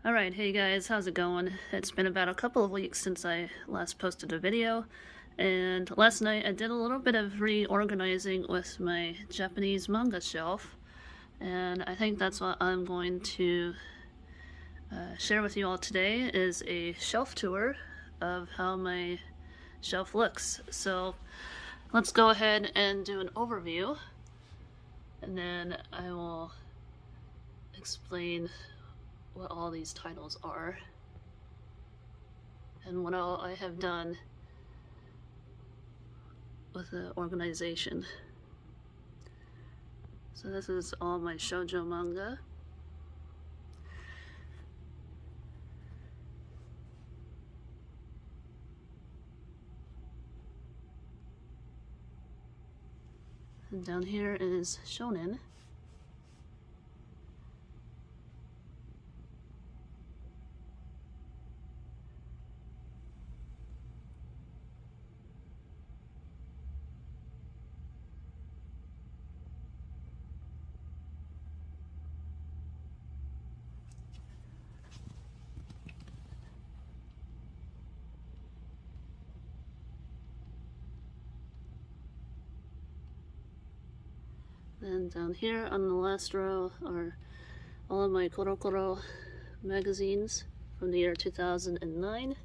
Alright, hey guys, how's it going? It's been about a couple of weeks since I last posted a video, and last night I did a little bit of reorganizing with my Japanese manga shelf, and I think that's what I'm going to share with you all today, is a shelf tour of how my shelf looks. So let's go ahead and do an overview, and then I will explain what all these titles are and what all I have done with the organization. So this is all my shoujo manga. And down here is Shonen. Then down here on the last row are all of my Korokoro magazines from the year 2009.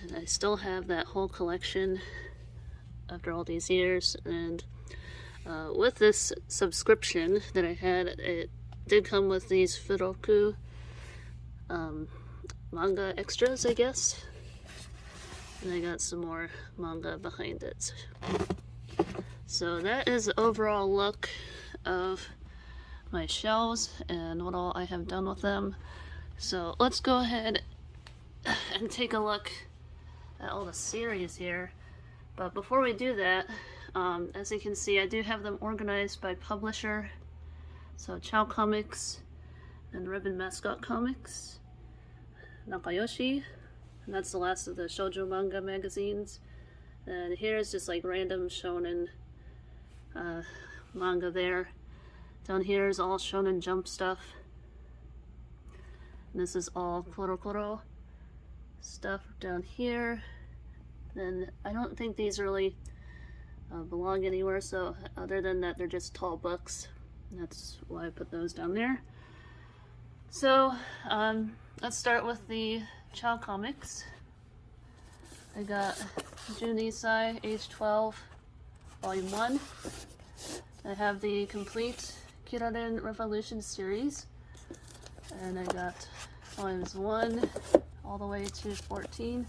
And I still have that whole collection after all these years. And with this subscription that I had, it did come with these Furoku manga extras, I guess. And I got some more manga behind it. So that is the overall look of my shelves and what all I have done with them. So let's go ahead and take a look at all the series here. But before we do that, as you can see, I do have them organized by publisher. So Chow Comics and Ribbon Mascot Comics, Nakayoshi, and that's the last of the shoujo manga magazines. And here's just like random shonen manga there. Down here is all Shonen Jump stuff. And this is all Korokoro stuff down here. Then I don't think these really belong anywhere, so other than that they're just tall books. That's why I put those down there. So let's start with the Chow Comics. I got Jun Isai, age 12, Volume 1. I have the complete Kiraren Revolution series, and I got volumes 1 all the way to 14.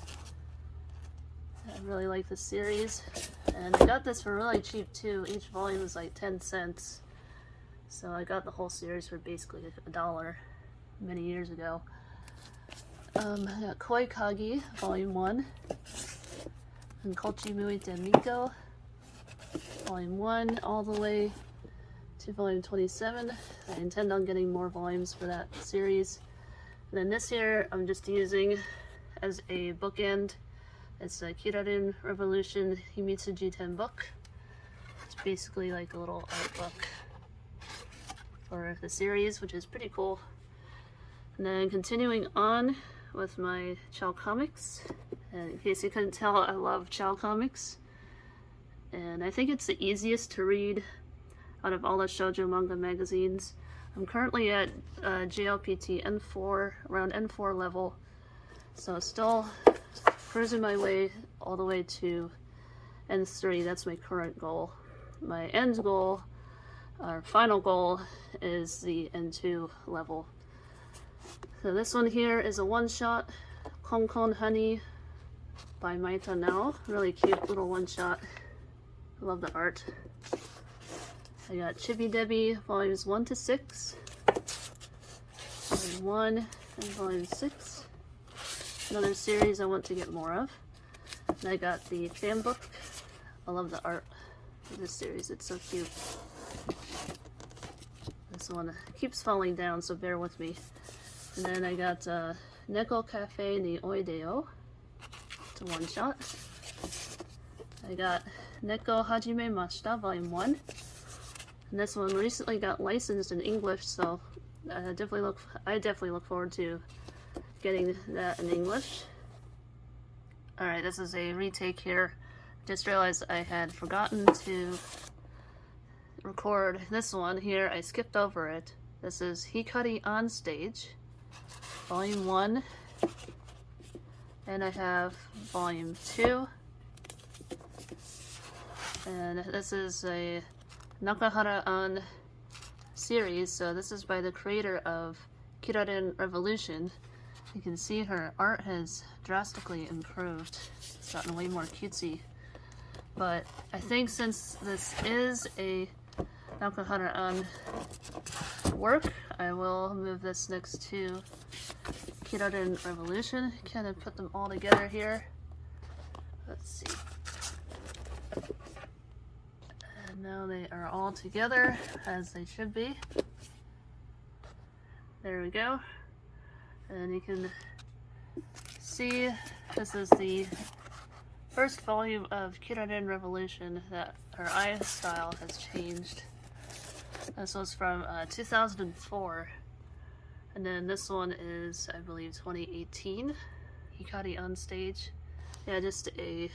I really like this series, and I got this for really cheap too. Each volume was like 10 cents, so I got the whole series for basically $1 many years ago. I got Koi Kagi, Volume 1, and Kochi Muite Miko, Volume 1 all the way to Volume 27. I intend on getting more volumes for that series. And then this here I'm just using as a bookend. It's a Kiraren Revolution Himitsuji Ten book. It's basically like a little art book for the series, which is pretty cool. And then continuing on with my Chow Comics. And in case you couldn't tell, I love Chow Comics. And I think it's the easiest to read out of all the shoujo manga magazines. I'm currently at JLPT N4, around N4 level. So still cruising my way all the way to N3. That's my current goal. My end goal, our final goal, is the N2 level. So this one here is a one-shot, Konkon Honey by Maita Nao. Really cute little one-shot. I love the art. I got Chibi Debbie volumes 1 to 6, volume 1 and volume 6. Another series I want to get more of. And I got the fan book. I love the art of this series. It's so cute. This one keeps falling down, so bear with me. And then I got Neko Cafe ni Oideo. It's a one shot. I got Neko Hajime Mashita Volume 1. And this one recently got licensed in English, so I definitely look forward to getting that in English. Alright, this is a retake here. Just realized I had forgotten to record this one here. I skipped over it. This is Hikari on Stage, Volume 1, and I have Volume 2. And this is a Nakahara-an series, so this is by the creator of Kiraren Revolution. You can see her art has drastically improved. It's gotten way more cutesy. But I think since this is a Nakahara-an work, I will move this next to Kiraren Revolution. Kind of put them all together here. Let's see. And now they are all together as they should be. There we go. And you can see this is the first volume of Kiraren Revolution that her eye style has changed. This was from 2004. And then this one is, I believe, 2018. Hikari on Stage. Yeah, just a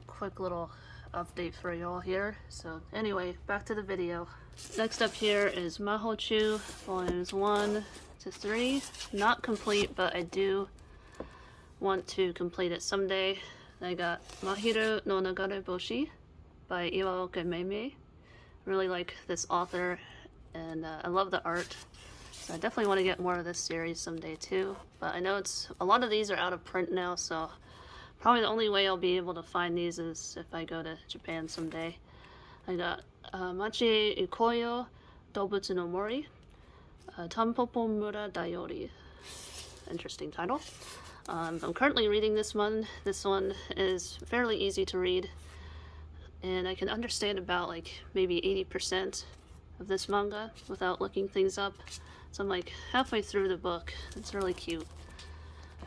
quick little update for y'all here. So anyway, back to the video. Next up here is Mahochu, volumes 1 to 3. Not complete, but I do want to complete it someday. I got Mahiro no Nagare Boshi by Iwaoka Meimei. Really like this author, and I love the art. So I definitely want to get more of this series someday too. But I know a lot of these are out of print now, so probably the only way I'll be able to find these is if I go to Japan someday. I got Machi Ikoyo Dobutsu no Mori, Tampopo Mura Dayori. Interesting title. I'm currently reading this one. This one is fairly easy to read, and I can understand about like maybe 80% of this manga without looking things up. So I'm like halfway through the book. It's really cute.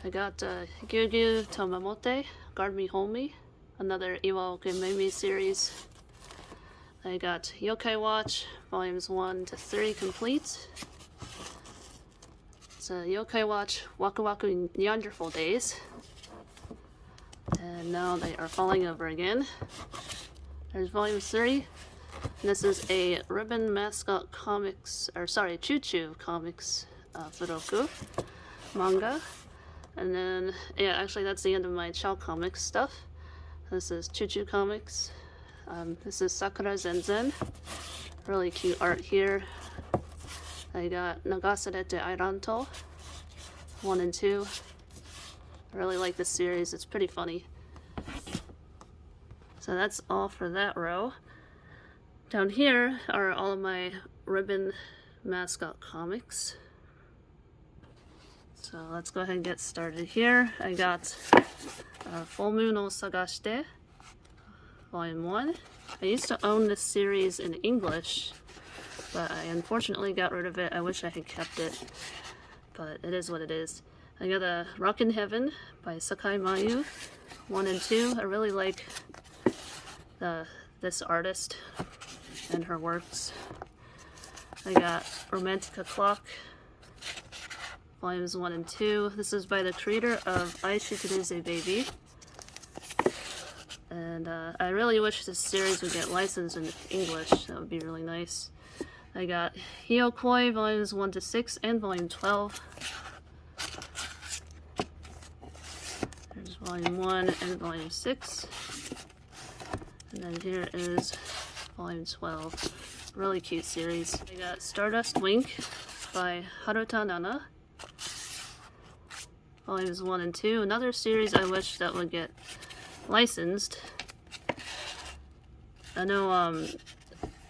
I got Gyugyu Tomamote, Guard Me Hold Me, another Iwaoka Meimei series. I got Yokai Watch, volumes 1 to 3 complete. It's Yokai Watch Waku Waku Yonderful Days. And now they are falling over again. There's volume 3. And this is a Ribbon Mascot Comics, or sorry, Choo Choo Comics Furoku manga. And then, yeah, actually that's the end of my Chow Comics stuff. This is Choo Choo Comics. This is Sakura Zenzen. Really cute art here. I got Nagasarete Airanto 1 and 2. I really like this series. It's pretty funny. So that's all for that row. Down here are all of my Ribbon Mascot comics. So let's go ahead and get started here. I got Full Moon o Sagashite, Volume 1. I used to own this series in English, but I unfortunately got rid of it. I wish I had kept it, but it is what it is. I got a Rockin' Heaven by Sakai Mayu, 1 and 2. I really like this artist and her works. I got Romantica Clock, volumes 1 and 2. This is by the creator of Aishikuruze Baby. And I really wish this series would get licensed in English. That would be really nice. I got Hyokoi, volumes 1 to 6 and volume 12. There's volume 1 and volume 6. And then here is volume 12. Really cute series. I got Stardust Wink by Haruta Nana, volumes 1 and 2. Another series I wish that would get licensed. I know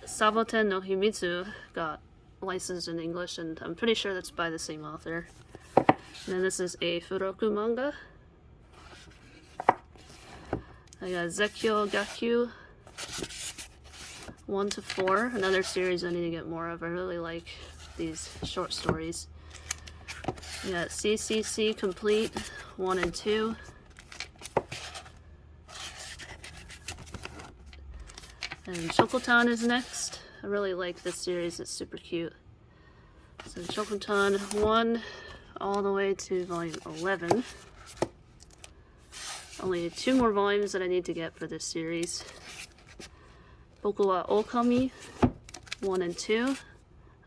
Saboten no Himitsu got licensed in English, and I'm pretty sure that's by the same author. And then this is a Furoku manga. I got Zekyo Gakyu 1 to 4, another series I need to get more of. I really like these short stories. I got CCC Complete 1 and 2. And Shokotan is next. I really like this series, it's super cute. So Shokutan 1 all the way to volume 11. Only 2 more volumes that I need to get for this series. Boku wa Okami 1 and 2.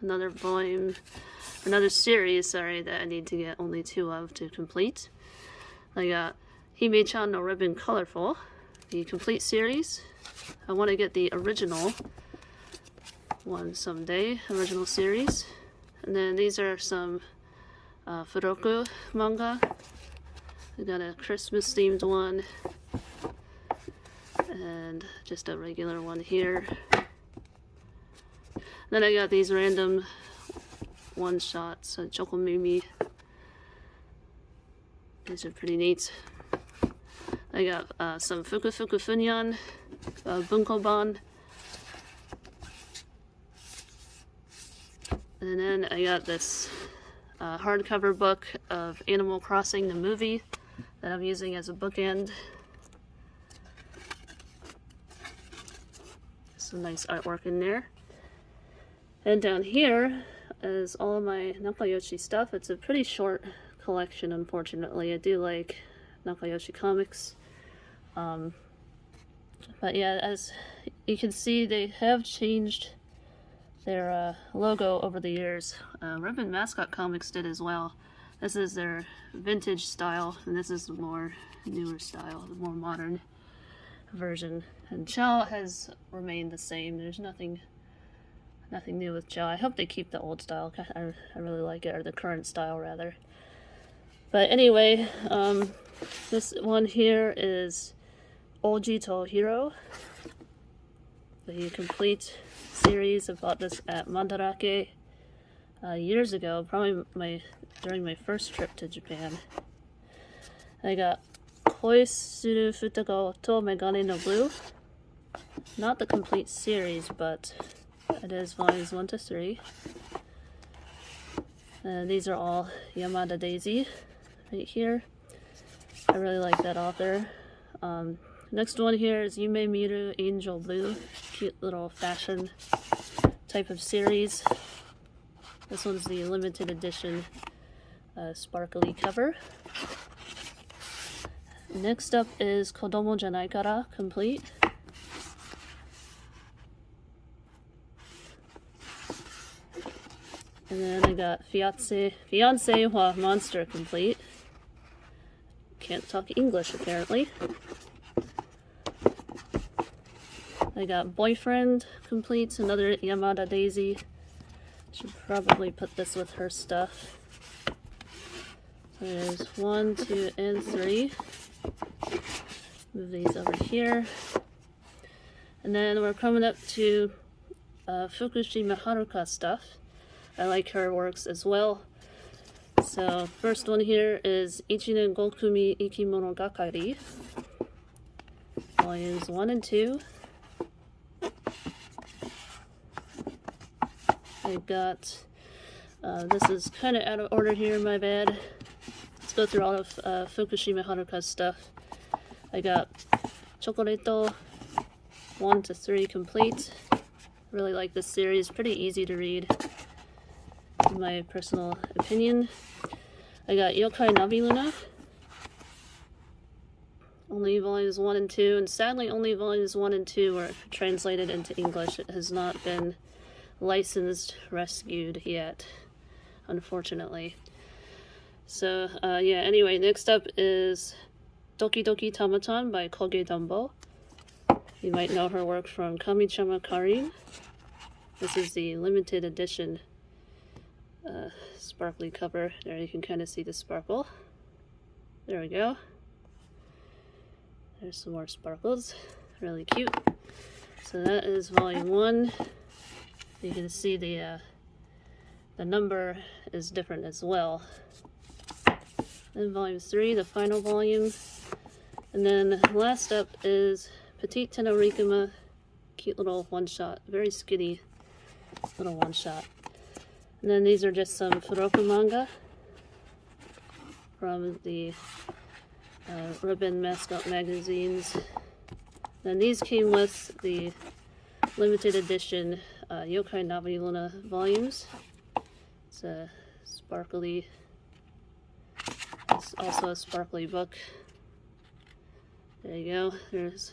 Another series, sorry, that I need to get only 2 of to complete. I got Hime-chan no Ribbon Colorful, the complete series. I want to get the original one someday, original series. And then these are some Furoku manga. I got a Christmas themed one and just a regular one here. Then I got these random one-shots, Chokomimi. These are pretty neat. I got some Fuku Fuku Funyan, Bunkoban. And then I got this hardcover book of Animal Crossing, the movie, that I'm using as a bookend. Some nice artwork in there. And down here is all of my Nakayoshi stuff. It's a pretty short collection, unfortunately. I do like Nakayoshi comics. But yeah, as you can see, they have changed their logo over the years. Ribbon Mascot Comics did as well. This is their vintage style, and this is the more newer style, the more modern version. And Chow has remained the same. There's nothing new with Chow. I hope they keep the old style. I really like it, or the current style rather. But anyway, this one here is Oji to Hero, the complete series. I bought this at Mandarake years ago, probably during my first trip to Japan. I got Koi Suru Futago to Megane no Blue. Not the complete series, but it is volumes 1 to 3. These are all Yamada Daisy right here. I really like that author. Next one here is Yume Miru Angel Blue. Cute little fashion type of series. This one's the limited edition sparkly cover. Next up is Kodomo Janai Kara Complete. And then I got Fiance wa Monster Complete. Can't talk English apparently. I got Boyfriend Complete, another Yamada Daisy. Should probably put this with her stuff. So there's 1, 2, and 3. Move these over here. And then we're coming up to Fukushima Haruka stuff. I like her works as well. So first one here is Ichinen Gokumi Ikimono Gakari, volumes 1 and 2. I got, this is kind of out of order here, my bad. Let's go through all of Fukushima Haruka's stuff. I got Chocolate 1 to 3 complete. Really like this series, pretty easy to read, in my personal opinion. I got Yokai Nabiluna, only volumes 1 and 2, and sadly only volumes 1 and 2 were translated into English. It has not been licensed, rescued yet, unfortunately. So yeah, anyway, next up is Doki Doki Tamatan by Koge Dumbo. You might know her work from Kamichama Karin. This is the limited edition sparkly cover. There you can kind of see the sparkle. There we go. There's some more sparkles. Really cute. So that is volume 1. You can see the number is different as well. Then volume 3, the final volume. And then last up is Petite Tenorikuma. Cute little one-shot. Very skinny little one-shot. And then these are just some Furoku manga from the Ribbon Mascot magazines. Then these came with the limited edition Yokai Nabi Luna volumes. It's a sparkly, it's also a sparkly book. There you go. There's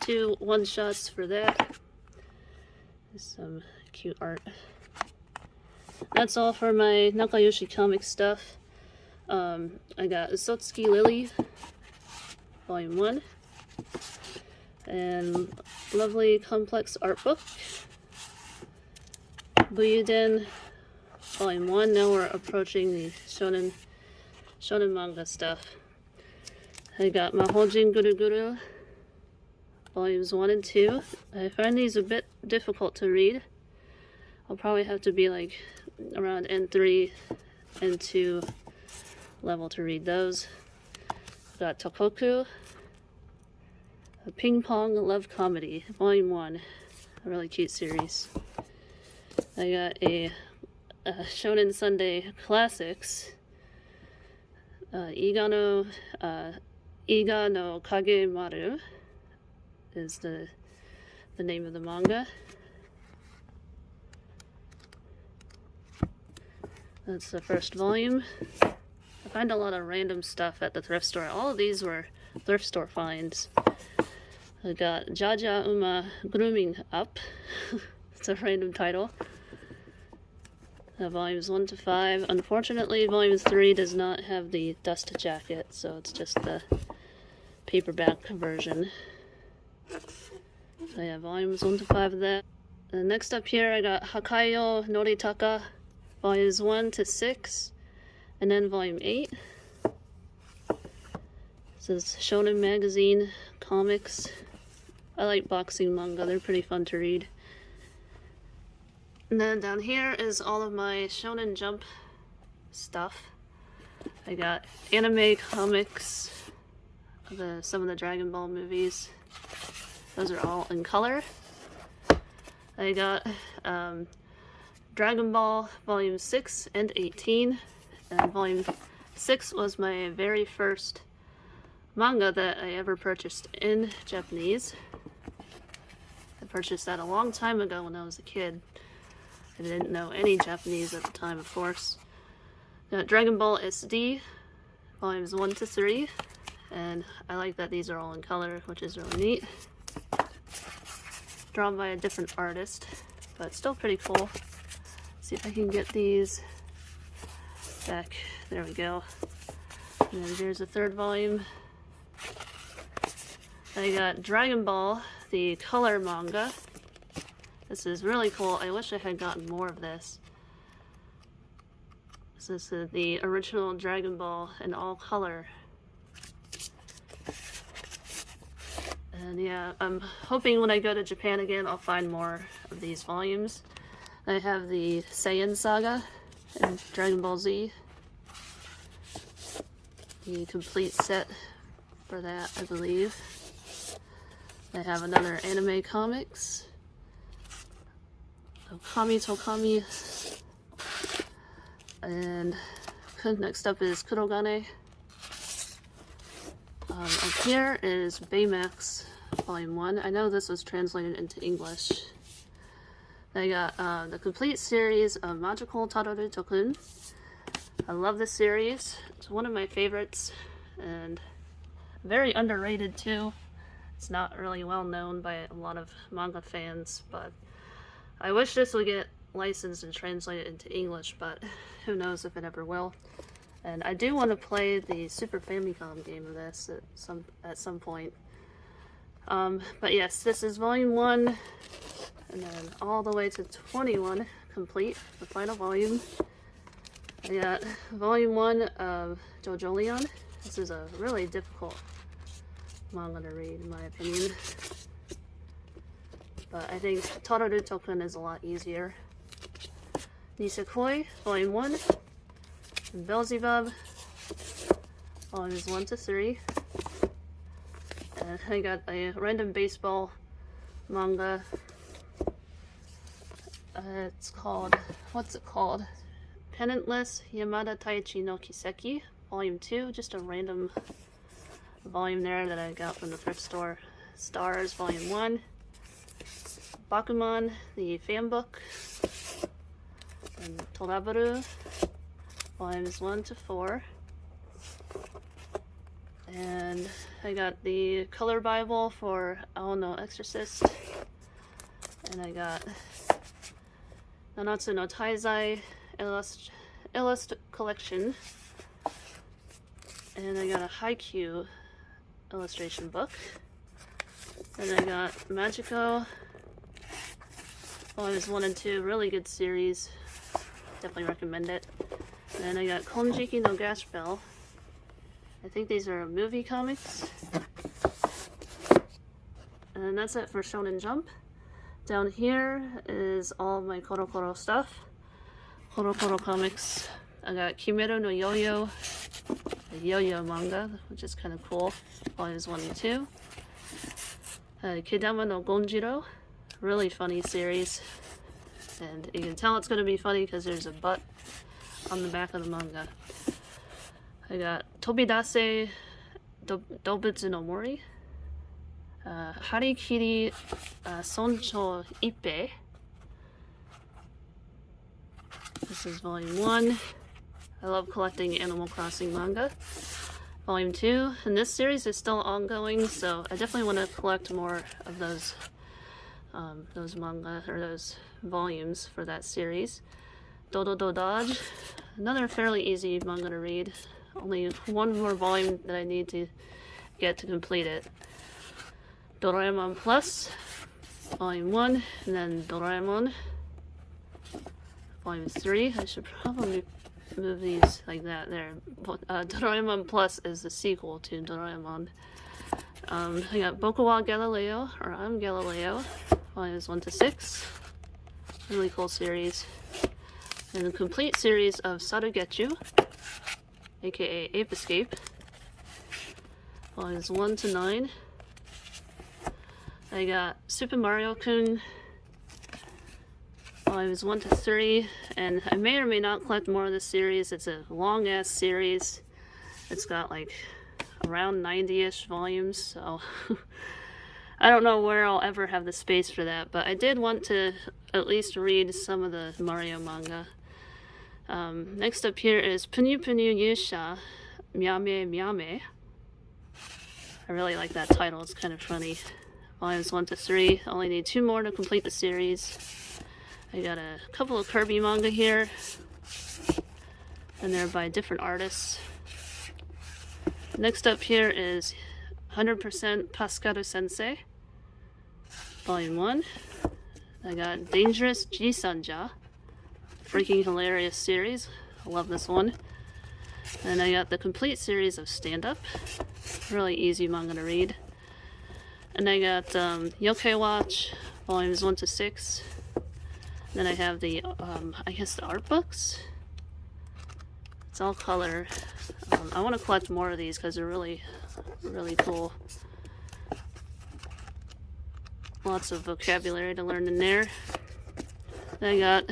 2 one-shots for that. There's some cute art. That's all for my Nakayoshi comic stuff. I got Usotsuki Lily, Volume 1, and lovely complex art book. Buyuden, Volume 1. Now we're approaching the Shonen manga stuff. I got Mahojin Guru Guru, Volumes 1 and 2. I find these a bit difficult to read. I'll probably have to be like around N3, N2 level to read those. Got Tokoku, a ping pong love comedy, Volume 1, a really cute series. I got a Shonen Sunday Classics, Iga no Kagemaru is the name of the manga. That's the first volume. I find a lot of random stuff at the thrift store. All of these were thrift store finds. I got Jaja Uma Grooming Up. It's a random title. Volumes 1 to 5. Unfortunately, Volume 3 does not have the dust jacket, so it's just the paperback version. So yeah, Volumes 1 to 5 of that. And next up here, I got Hakayo Noritaka, Volumes 1 to 6, and then Volume 8. This is Shonen Magazine comics. I like boxing manga, they're pretty fun to read. And then down here is all of my Shonen Jump stuff. I got anime comics, some of the Dragon Ball movies. Those are all in color. I got Dragon Ball Volume 6 and 18. And Volume 6 was my very first manga that I ever purchased in Japanese. I purchased that a long time ago when I was a kid. I didn't know any Japanese at the time, of course. Got Dragon Ball SD, Volumes 1 to 3, and I like that these are all in color, which is really neat. Drawn by a different artist, but still pretty cool. See if I can get these back. There we go. And then here's the third volume. I got Dragon Ball, the color manga. This is really cool. I wish I had gotten more of this. This is the original Dragon Ball in all color. And yeah, I'm hoping when I go to Japan again, I'll find more of these volumes. I have the Saiyan Saga and Dragon Ball Z. The complete set for that, I believe. I have another anime comics. Okami Tokami. And next up is Kurogane. Up here is Baymax Volume 1. I know this was translated into English. I got the complete series of Magical Taroru Tokun. I love this series. It's one of my favorites and very underrated too. It's not really well known by a lot of manga fans, but I wish this would get licensed and translated into English, but who knows if it ever will. And I do want to play the Super Famicom game of this at some point. But yes, this is Volume 1, and then all the way to 21 complete, the final volume. I got Volume 1 of JoJo Leon. This is a really difficult manga to read, in my opinion. But I think Taroru Tokun is a lot easier. Nisekoi, Volume 1. And Beelzebub, Volumes 1 to 3. And I got a random baseball manga. It's called, what's it called? Penantless Yamada Taichi no Kiseki, Volume 2. Just a random volume there that I got from the thrift store. Stars, Volume 1. Bakuman, the fan book. and Torabaru, volumes 1 to 4. And I got the color Bible for Ao no Exorcist. And I got Nanatsu no Taizai Illust collection. And I got a Haikyuu illustration book. And I got Magico volumes 1 and 2, really good series. Definitely recommend it. And then I got Konjiki no Gash Bell. I think these are movie comics. And that's it for Shonen Jump. Down here is all my Korokoro stuff. Korokoro comics. I got Kimeru no Yo-Yo, the Yo-Yo manga, which is kind of cool. Volumes 1 and 2. Kedama no Gonjiro, really funny series. And you can tell it's going to be funny because there's a butt on the back of the manga. I got Tobidase Dobutsu no Mori, Harikiri Soncho Ippe. This is volume 1. I love collecting Animal Crossing manga. Volume 2, and this series is still ongoing, so I definitely want to collect more of those manga, or those volumes for that series. Dodo Do Dodge, another fairly easy manga to read. Only one more volume that I need to get to complete it. Doraemon Plus, Volume 1, and then Doraemon, Volume 3. I should probably move these like that there. Doraemon Plus is the sequel to Doraemon. I got Boku wa Galileo, or I'm Galileo, Volumes 1 to 6. Really cool series. And the complete series of Sarugetsu, aka Ape Escape, Volumes 1 to 9. I got Super Mario Kun, Volumes 1 to 3, and I may or may not collect more of this series. It's a long-ass series. It's got like around 90-ish volumes, so I don't know where I'll ever have the space for that, but I did want to at least read some of the Mario manga. Next up here is Punyu Punyu Yusha Myame Myame. I really like that title, it's kind of funny. Volumes 1 to 3. Only need 2 more to complete the series. I got a couple of Kirby manga here, and they're by different artists. Next up here is 100% Pascaru Sensei, Volume 1. I got Dangerous Jisanja, freaking hilarious series. I love this one. And I got the complete series of Stand Up, really easy manga to read. And I got Yokai Watch, Volumes 1 to 6. Then I have the, I guess the art books. It's all color. I want to collect more of these because they're really, really cool. Lots of vocabulary to learn in there. Then I got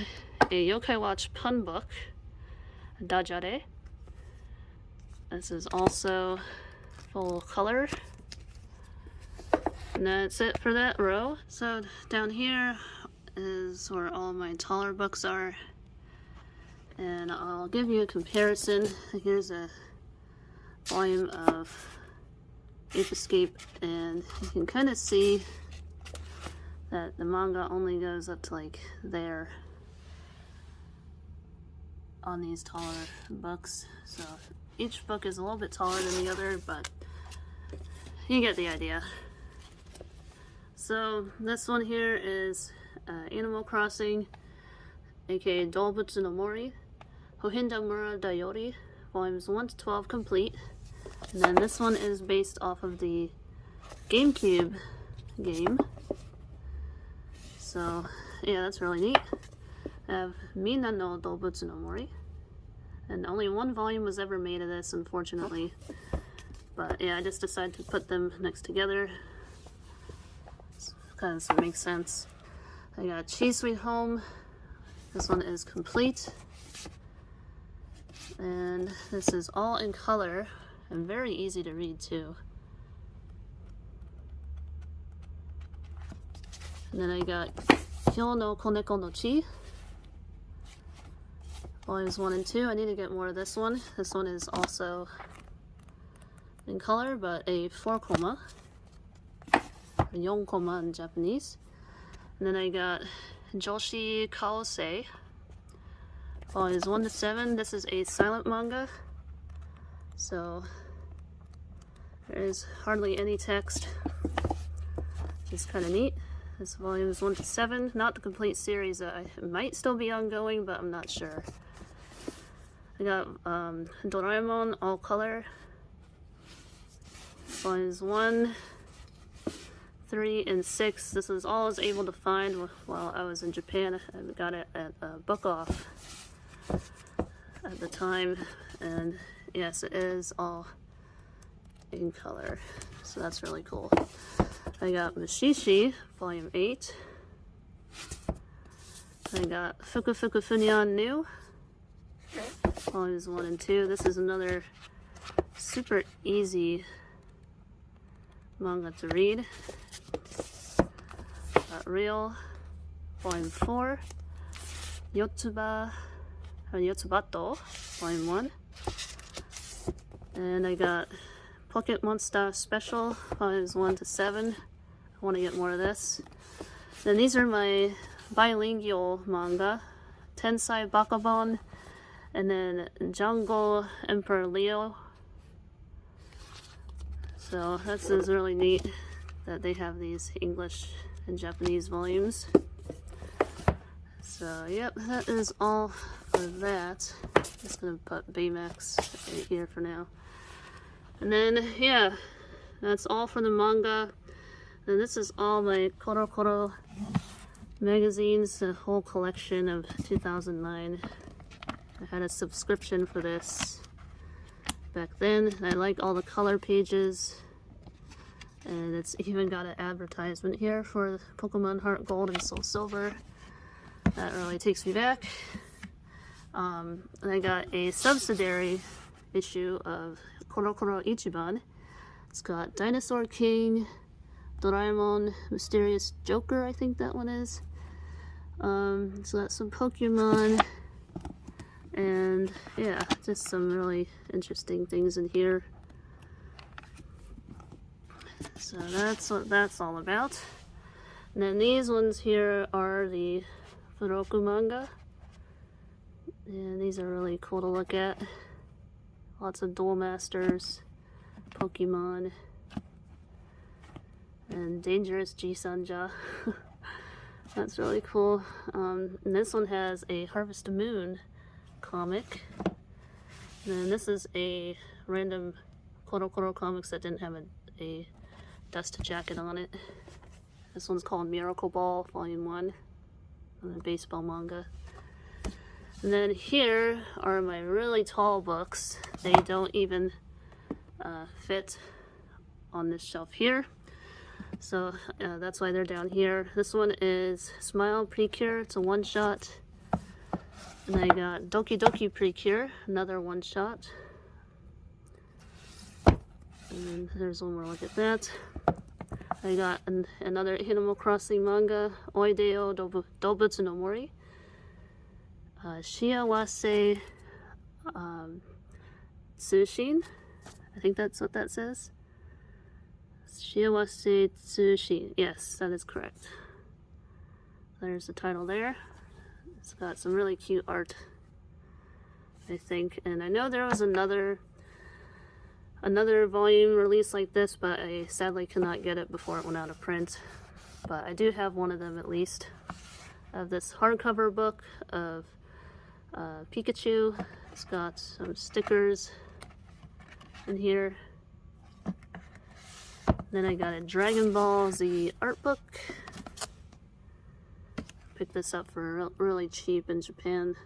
a Yokai Watch pun book, Dajare. This is also full color. And that's it for that row. So down here is where all my taller books are. And I'll give you a comparison. Here's a volume of Ape Escape, and you can kind of see that the manga only goes up to like there on these taller books. So each book is a little bit taller than the other, but you get the idea. So this one here is Animal Crossing, aka Dobutsu no Mori, Hohindamura Dayori, volumes 1 to 12 complete. And then this one is based off of the GameCube game. So yeah, that's really neat. I have Mina no Dobutsu no Mori, and only one volume was ever made of this, unfortunately. But yeah, I just decided to put them next together because it makes sense. I got Cheese Sweet Home. This one is complete. And this is all in color and very easy to read too. And then I got Hyo no Koneko no Chi. Volumes 1 and 2. I need to get more of this one. This one is also in color, but a 4-koma. Or 4-koma in Japanese. And then I got Joshi Kaosei. Volumes 1 to 7. This is a silent manga. So there is hardly any text. Which is kind of neat. This volumes 1 to 7. Not the complete series. It might still be ongoing, but I'm not sure. I got Doraemon all color. Volumes 1, 3, and 6. This is all I was able to find while I was in Japan. I got it at Book Off at the time. And yes, it is all in color. So that's really cool. I got Mushishi, Volume 8. I got Fuku Fuku Funyan New. Volumes 1 and 2. This is another super easy manga to read. Got Real, Volume 4. Yotsubato, Volume 1. And I got Pocket Monster Special, Volumes 1 to 7. I want to get more of this. Then these are my bilingual manga. Tensai Bakabon, and then Jungle Emperor Leo. So this is really neat that they have these English and Japanese volumes. So yep, that is all for that. Just gonna put Baymax right here for now. And then yeah, that's all for the manga. And this is all my Korokoro magazines, the whole collection of 2009. I had a subscription for this back then. I like all the color pages, and it's even got an advertisement here for Pokemon Heart Gold and Soul Silver. That really takes me back. And I got a subsidiary issue of Korokoro Ichiban. It's got Dinosaur King, Doraemon, Mysterious Joker, I think that one is. So that's some Pokemon. And yeah, just some really interesting things in here. So that's what that's all about. And then these ones here are the Furoku manga. And these are really cool to look at. Lots of Duel Masters, Pokemon, and Dangerous G-Sanja. That's really cool. And this one has a Harvest Moon comic. And then this is a random Korokoro comics that didn't have a dust jacket on it. This one's called Miracle Ball, Volume 1, a baseball manga. And then here are my really tall books. They don't even fit on this shelf here. So that's why they're down here. This one is Smile Precure. It's a one-shot. And I got Doki Doki Precure, another one-shot. And there's one more look at that. I got another Animal Crossing manga, Oideo Dobutsu no Mori. Shiawase Tsushin. I think that's what that says. Shiawase Tsushin. Yes, that is correct. There's the title there. It's got some really cute art, I think. And I know there was another volume released like this, but I sadly could not get it before it went out of print. But I do have one of them at least. I have this hardcover book of Pikachu. It's got some stickers in here. Then I got a Dragon Ball Z art book. Picked this up for really cheap in Japan,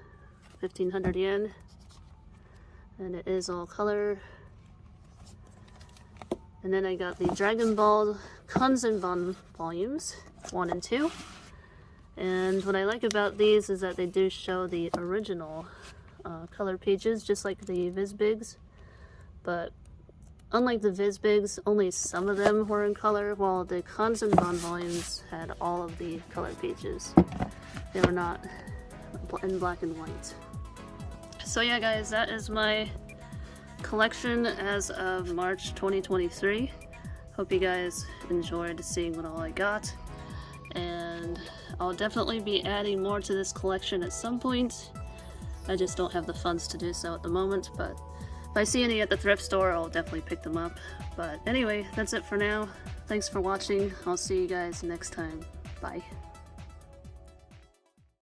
1,500 yen. And it is all color. And then I got the Dragon Ball Kanzenban volumes, 1 and 2. And what I like about these is that they do show the original color pages, just like the Vizbigs. But unlike the Vizbigs, only some of them were in color, while the Kanzenban volumes had all of the color pages. They were not in black and white. So yeah guys, that is my collection as of March 2023. Hope you guys enjoyed seeing what all I got, and I'll definitely be adding more to this collection at some point. I just don't have the funds to do so at the moment, but if I see any at the thrift store, I'll definitely pick them up. But anyway, that's it for now. Thanks for watching. I'll see you guys next time. Bye.